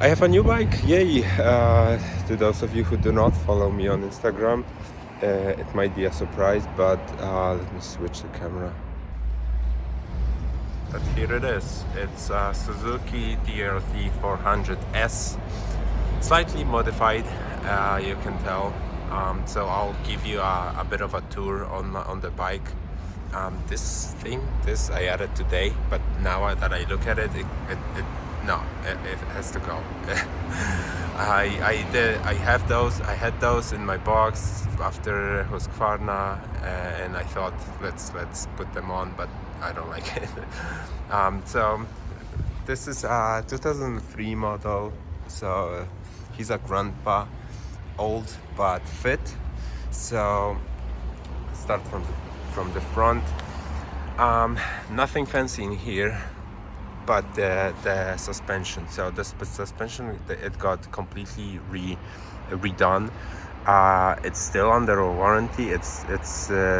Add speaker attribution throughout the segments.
Speaker 1: I have a new bike, yay! To those of you who do not follow me on Instagram, it might be a surprise, but let me switch the camera. But here it is. It's a Suzuki DRZ 400S, slightly modified, you can tell. So I'll give you a bit of a tour on the bike. This I added today, but now that I look at it, it has to go. I had those in my box after Husqvarna, and I thought let's put them on, but I don't like it. So this is a 2003 model, so he's a grandpa, old but fit. So start from the front. Nothing fancy in here, but the suspension. So the suspension, it got completely redone. It's still under a warranty. It's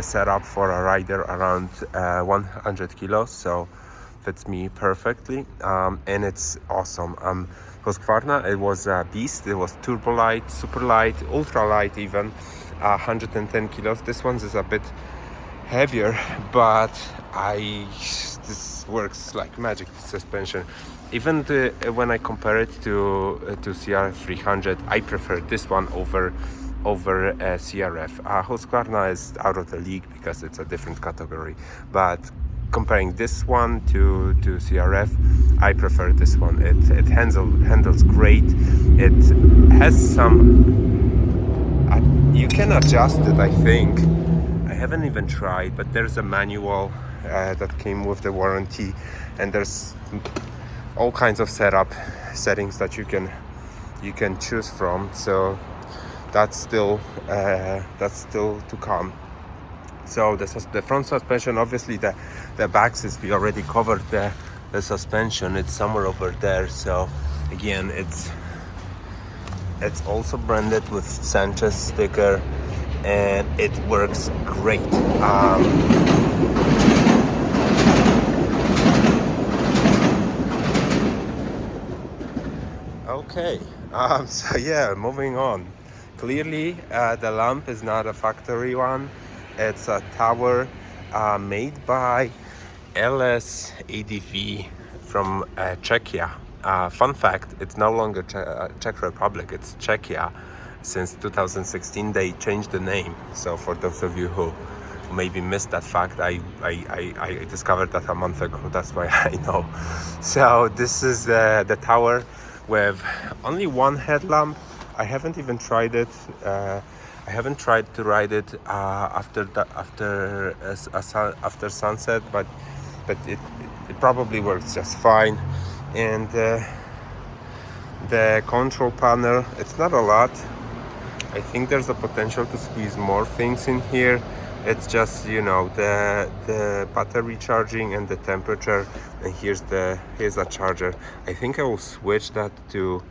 Speaker 1: set up for a rider around 100 kilos, so fits me perfectly, and it's awesome. Husqvarna, it was a beast. It was turbo light, super light, ultra light even, 110 kilos. This one is a bit heavier, but this works like magic, the suspension. Even when I compare it to CR300, I prefer this one over CRF. Husqvarna is out of the league because it's a different category, but comparing this one to CRF, I prefer this one. It handles great. It has some, you can adjust it, I think. I haven't even tried, but there's a manual that came with the warranty, and there's all kinds of settings that you can choose from. So that's still to come. So the front suspension, obviously the back, since we already covered the suspension, it's somewhere over there. So again, it's also branded with Sanchez sticker, and it works great. Okay, so yeah, moving on. Clearly, the lamp is not a factory one. It's a tower made by LS ADV from Czechia. Fun fact, it's no longer Czech Republic, it's Czechia. Since 2016 they changed the name. So for those of you who maybe missed that fact, I discovered that a month ago, that's why I know. So this is the tower with only one headlamp. I haven't even tried it. I haven't tried to ride it after sunset, but it probably works just fine. And the control panel, it's not a lot. I think there's a potential to squeeze more things in here. It's just, the battery charging and the temperature, and here's a charger. I think I will switch that to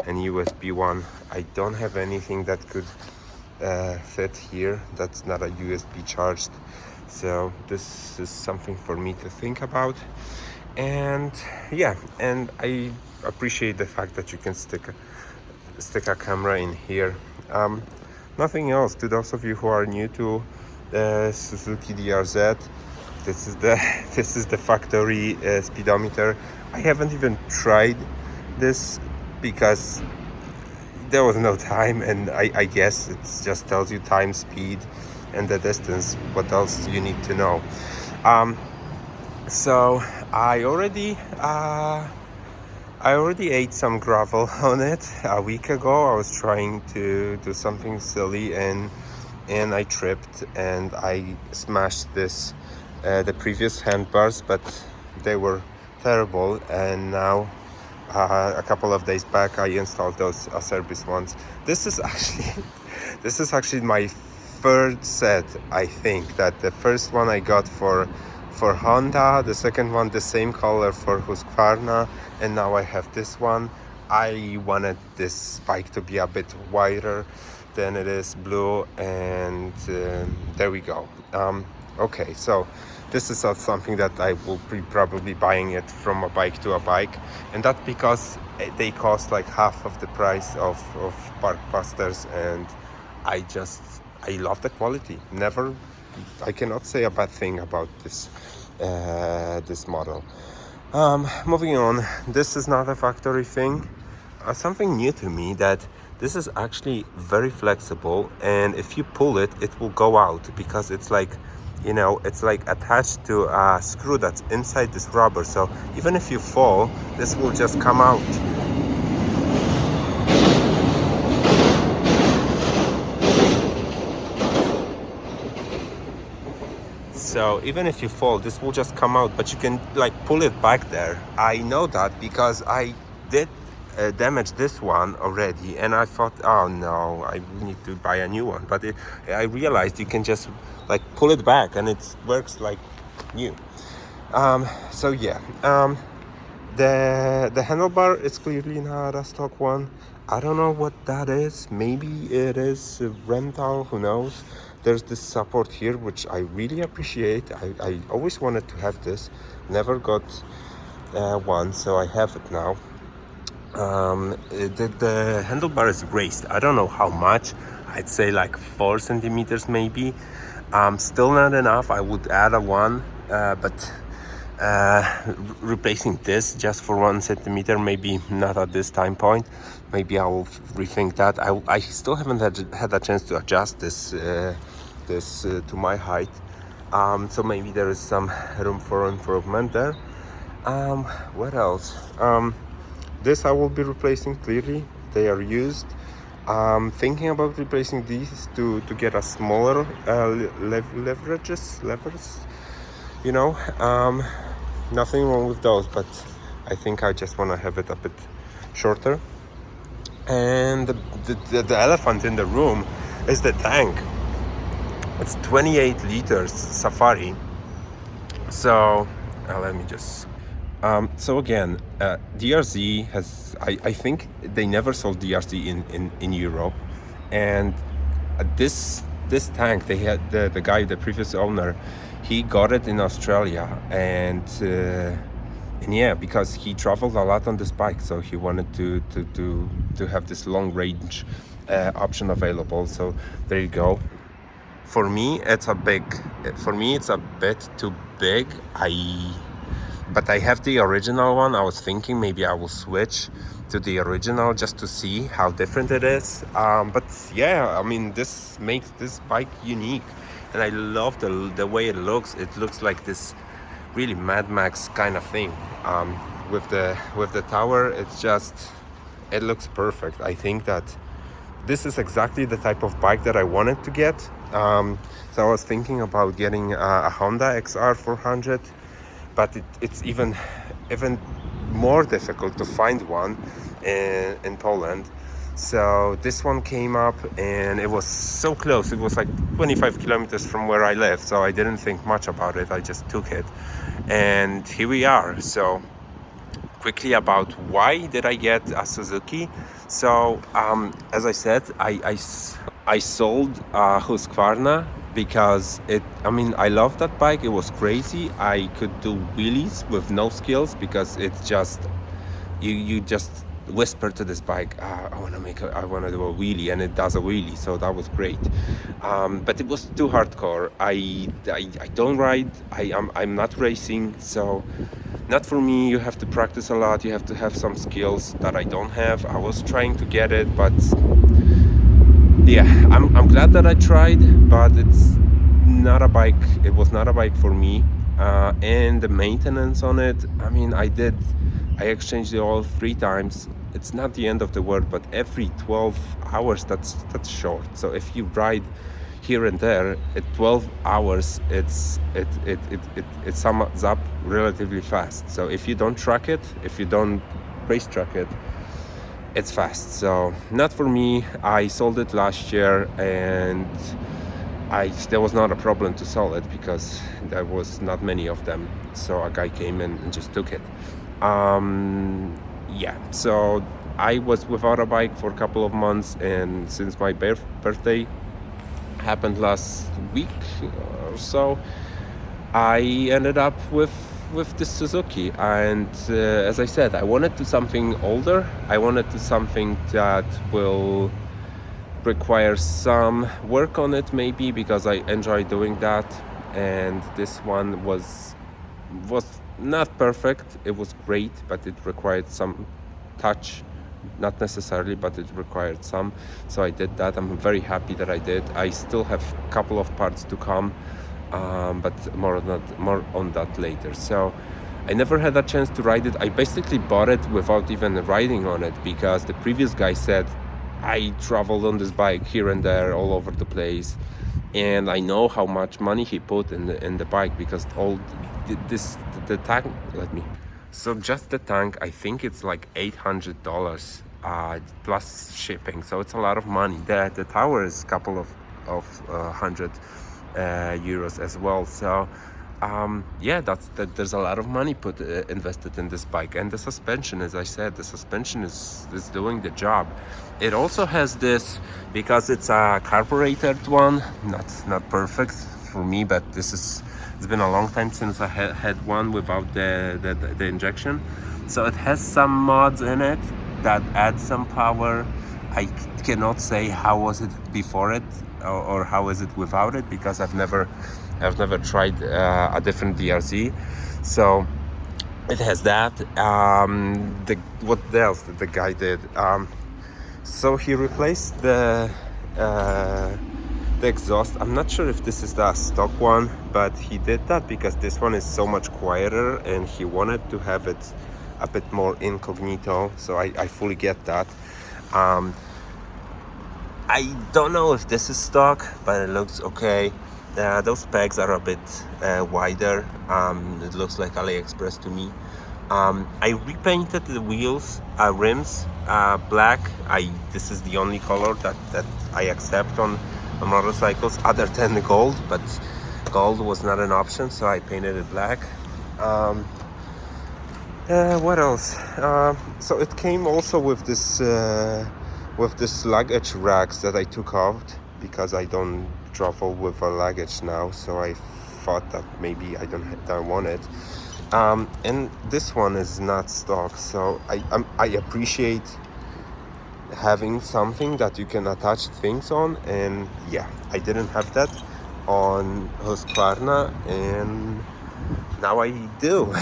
Speaker 1: an USB one. I don't have anything that could fit here that's not a USB charged, so this is something for me to think about. And yeah, and I appreciate the fact that you can stick a camera in here. Nothing else. To those of you who are new to Suzuki DRZ, this is the factory speedometer. I haven't even tried this because there was no time, and I guess it just tells you time, speed, and the distance. What else do you need to know? So I already ate some gravel on it a week ago. I was trying to do something silly, and I tripped and I smashed the previous handbars, but they were terrible. And now a couple of days back I installed those Acerbis ones. This is actually my third set. I think that the first one I got for Honda, the second one the same color for Husqvarna, and now I have this one. I wanted this bike to be a bit wider than it is, blue, and there we go. Okay, so this is something that I will be probably buying it from a bike to a bike, and that's because they cost like half of the price of Park Busters, and I love the quality. I cannot say a bad thing about this model. Moving on, this is not a factory thing. Something new to me, that this is actually very flexible, and if you pull it, it will go out, because it's like, it's like attached to a screw that's inside this rubber. So even if you fall, this will just come out. So even if you fall, this will just come out, but you can like pull it back there. I know that because I did damage this one already, and I thought, oh no, I need to buy a new one. But I realized you can just like pull it back, and it works like new. So yeah, the handlebar is clearly not a stock one. I don't know what that is. Maybe it is a rental, who knows. There's this support here, which I really appreciate. I always wanted to have this, never got one, so I have it now. The handlebar is raised. I don't know how much. I'd say like 4 centimeters maybe. Still not enough. I would add a one, but replacing this just for 1 centimeter, maybe not at this time point. Maybe I will rethink that. I still haven't had a chance to adjust this to my height, so maybe there is some room for improvement there. What else? This I will be replacing. Clearly they are used. Thinking about replacing these to get a smaller levers, nothing wrong with those, but I think I just want to have it a bit shorter. And the elephant in the room is the tank. It's 28 liters Safari. So let me just so again, DRZ has, I think they never sold DRZ in Europe, and this tank, they had the guy, the previous owner, he got it in Australia, and yeah, because he traveled a lot on this bike, so he wanted to have this long range option available. So there you go. For me, it's a bit too big. But I have the original one. I was thinking maybe I will switch to the original just to see how different it is. But yeah, I mean, this makes this bike unique, and I love the way it looks. It looks like this really Mad Max kind of thing. With the tower, it looks perfect. I think that this is exactly the type of bike that I wanted to get. So I was thinking about getting a Honda XR 400. But it's even more difficult to find one in Poland. So this one came up, and it was so close. It was like 25 kilometers from where I live, so I didn't think much about it. I just took it, and here we are. So quickly about why did I get a Suzuki. So as I said, I sold Husqvarna because I love that bike. It was crazy. I could do wheelies with no skills, because it's just you just whisper to this bike, I want to do a wheelie, and it does a wheelie. So that was great, but it was too hardcore. I don't ride. I'm not racing, so not for me. You have to practice a lot. You have to have some skills that I don't have. I was trying to get it, but yeah, I'm glad that I tried, but it's not a bike. It was not a bike for me, and the maintenance on it. I exchanged the oil 3 times. It's not the end of the world, but every 12 hours, that's short. So if you ride here and there, at 12 hours, it sums up relatively fast. So if you don't track it, if you don't race track it, it's fast. So not for me. I sold it last year, and there was not a problem to sell it because there was not many of them. So a guy came in and just took it. Yeah, so I was without a bike for a couple of months, and since my birthday happened last week or so, I ended up with the Suzuki, and as I said, I wanted to something older. I wanted to something that will require some work on it, maybe, because I enjoy doing that. And this one was not perfect. It was great, but it required some touch, not necessarily, but it required some. So I did that. I'm very happy that I did. I still have a couple of parts to come, but more on that later. So I never had a chance to ride it. I basically bought it without even riding on it, because the previous guy said I traveled on this bike here and there all over the place, and I know how much money he put in the bike, because the tank. So just the tank, I think it's like $800 plus shipping. So it's a lot of money. The tower is a couple of hundred euros as well. So yeah, there's a lot of money invested in this bike. And the suspension, as I said, the suspension is doing the job. It also has this, because it's a carbureted one, not perfect for me, but it's been a long time since I had one without the injection. So it has some mods in it that add some power. I cannot say how was it before it, or how is it without it, because I've never tried a different DRZ. So it has that. What else did the guy did? So he replaced the exhaust. I'm not sure if this is the stock one, but he did that because this one is so much quieter, and he wanted to have it a bit more incognito. So I fully get that. I don't know if this is stock, but it looks okay. Those pegs are a bit wider. It looks like AliExpress to me. I repainted the wheels, rims, black. This is the only color that I accept on motorcycles, other than the gold, but gold was not an option, so I painted it black. What else? So it came also with this luggage racks that I took out, because I don't travel with a luggage now, so I thought that maybe I don't want it. And this one is not stock, so I appreciate having something that you can attach things on, and yeah, I didn't have that on Husqvarna, and now I do.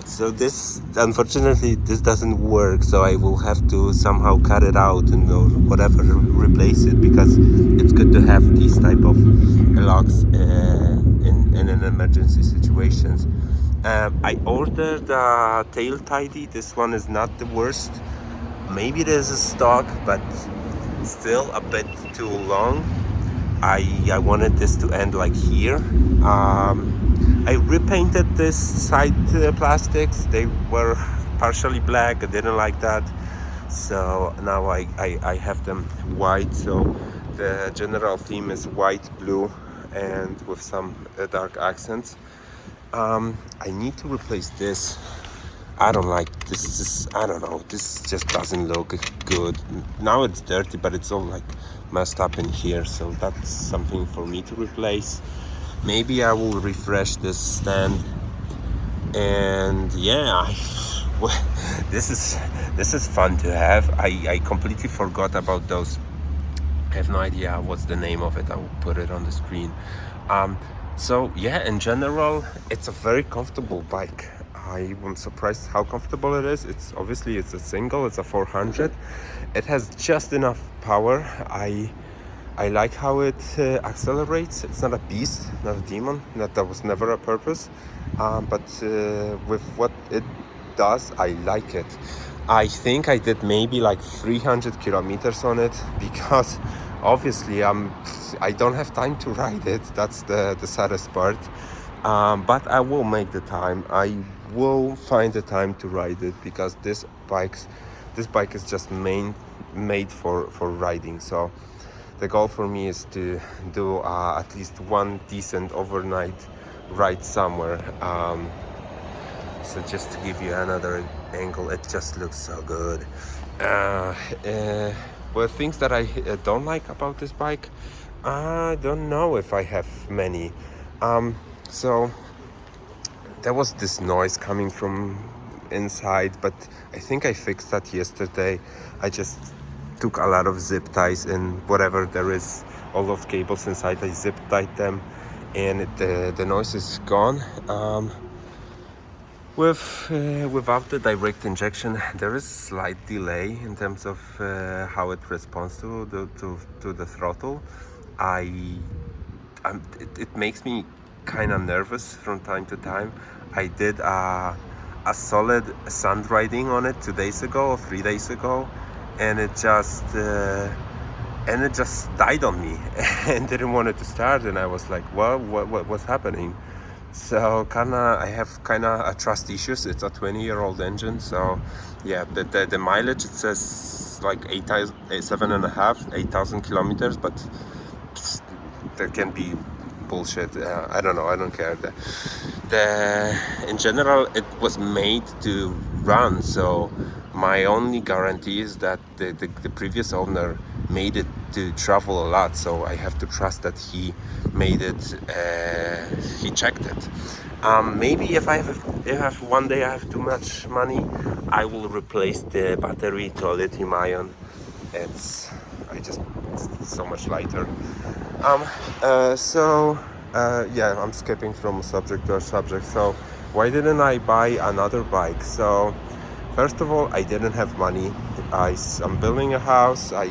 Speaker 1: So this, unfortunately, this doesn't work, so I will have to somehow cut it out and or whatever, replace it, because it's good to have these type of locks in an emergency situations. I ordered a tail tidy. This one is not the worst. Maybe it is a stock, but still a bit too long. I wanted this to end like here. I repainted this side plastics. They were partially black. I didn't like that, so now I have them white. So the general theme is white, blue, and with some dark accents. I need to replace this. I don't like this. I don't know. This just doesn't look good. Now it's dirty, but it's all like messed up in here. So that's something for me to replace. Maybe I will refresh this stand. And yeah, this is fun to have. I completely forgot about those. I have no idea what's the name of it. I will put it on the screen. So yeah, in general, it's a very comfortable bike. I am surprised how comfortable it is. It's a single. It's a 400. It has just enough power. I like how it accelerates. It's not a beast, not a demon. That was never a purpose. But with what it does, I like it. I think I did maybe like 300 kilometers on it, because obviously I don't have time to ride it. That's the saddest part. But I will make the time. I will find the time to ride it, because this bike is just made for riding. So the goal for me is to do at least one decent overnight ride somewhere. So just to give you another angle, it just looks so good. Well, things that I don't like about this bike, I don't know if I have many. So there was this noise coming from inside, but I think I fixed that yesterday. I just took a lot of zip ties and whatever there is, all of cables inside, I zip tied them, and the noise is gone. Without the direct injection, there is slight delay in terms of how it responds to the throttle. It makes me kind of nervous from time to time. I did a solid sand riding on it 2 days ago or 3 days ago, and it just died on me and didn't want it to start. And I was like, well, what's happening? So I have a trust issues. It's a 20-year-old engine, so yeah, the mileage, it says like 8,000 kilometers, but that can be bullshit. I don't know. I don't care. In general, it was made to run. So my only guarantee is that the previous owner made it to travel a lot. So I have to trust that he made it. He checked it. Maybe if one day I have too much money, I will replace the battery to a lithium ion. It's so much lighter. Yeah, I'm skipping from subject to subject. So why didn't I buy another bike? So first of all, I didn't have money. I'm building a house. I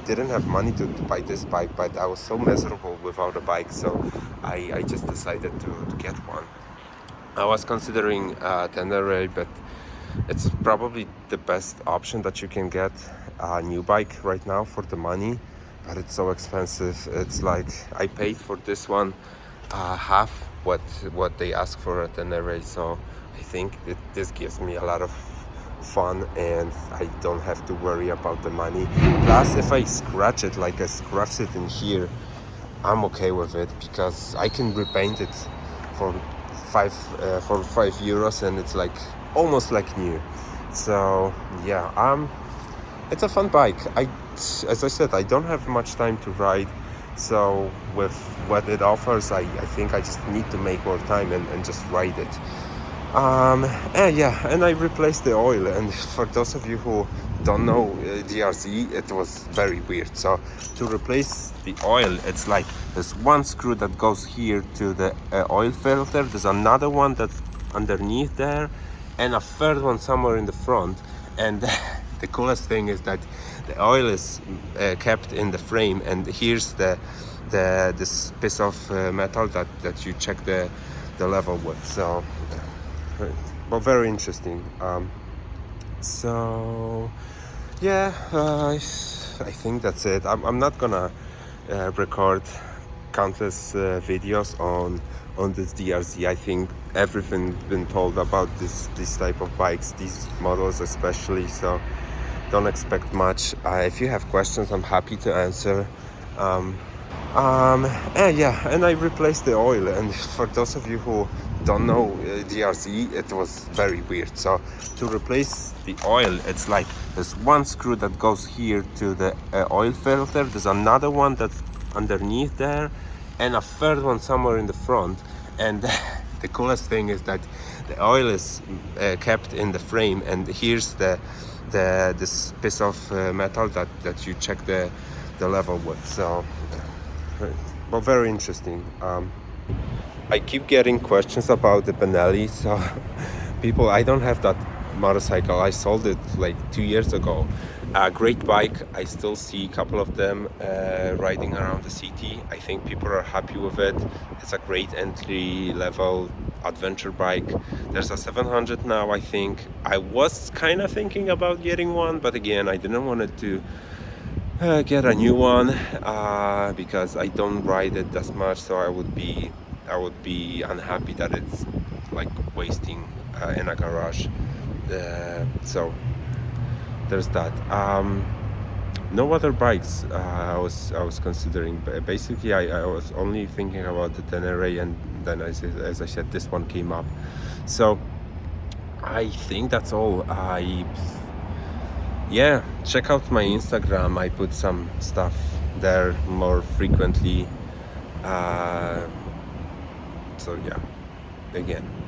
Speaker 1: didn't have money to buy this bike, but I was so miserable without a bike, so I just decided to get one. I was considering Tenere, but it's probably the best option that you can get, a new bike right now for the money, but it's so expensive. It's like I paid for this one half what they ask for a Tenere, so I think this gives me a lot of fun and I don't have to worry about the money. Plus, if I scratch it like I scratched it in here, I'm okay with it because I can repaint it for €5 and it's like almost like new. So yeah, it's a fun bike. As I said, I don't have much time to ride, so with what it offers, I think I just need to make more time and just ride it. And I replaced the oil, and for those of you who don't know DRZ, it was very weird. So to replace the oil, it's like there's one screw that goes here to the oil filter, there's another one that's underneath there, and a third one somewhere in the front. And the coolest thing is that the oil is kept in the frame, and here's this piece of metal that you check the level with. So well, very interesting. So yeah, I think that's it. I'm not gonna record countless videos on this DRZ. I think everything's been told about this type of bikes, these models especially, so don't expect much. If you have questions, I'm happy to answer. And I replaced the oil, and for those of you who don't know DRZ, it was very weird. So to replace the oil, it's like there's one screw that goes here to the oil filter, there's another one that's underneath there, and a third one somewhere in the front. And the coolest thing is that the oil is kept in the frame, and here's this piece of metal that you check the level with. So well, very interesting. I keep getting questions about the Benelli. So people, I don't have that motorcycle. I sold it like 2 years ago. A great bike. I still see a couple of them riding around the city. I think people are happy with it. It's a great entry level adventure bike. There's a 700 now, I think. I was kind of thinking about getting one, but again, I didn't want it to get a new one because I don't ride it as much, so I would be unhappy that it's like wasting in a garage. So there's that. No other bikes I was considering. Basically, I was only thinking about the Tenere, and then as I said, this one came up. So I think that's all. Yeah, check out my Instagram. I put some stuff there more frequently. So yeah, again,